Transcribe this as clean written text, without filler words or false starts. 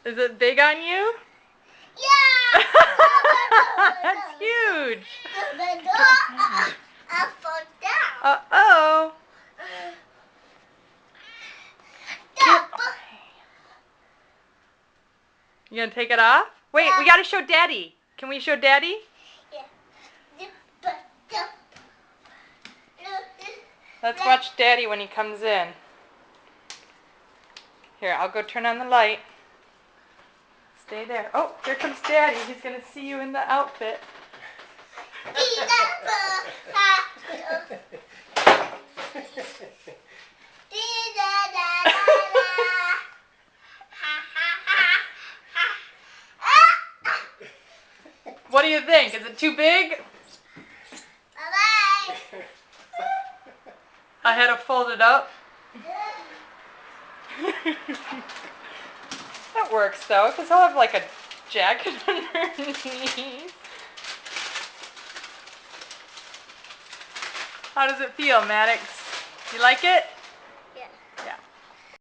Is it big on you? Yeah! That's huge. I fall down. Uh-oh. You gonna take it off? Wait, we gotta show Daddy. Can we show Daddy? Let's watch Daddy when he comes in. Here, I'll go turn on the light. Stay there. Oh, here comes Daddy. He's gonna see you in the outfit. What do you think? Is it too big? Bye-bye. I had to fold it up. That works though, because I'll have like a jacket underneath. How does it feel, Maddox? You like it?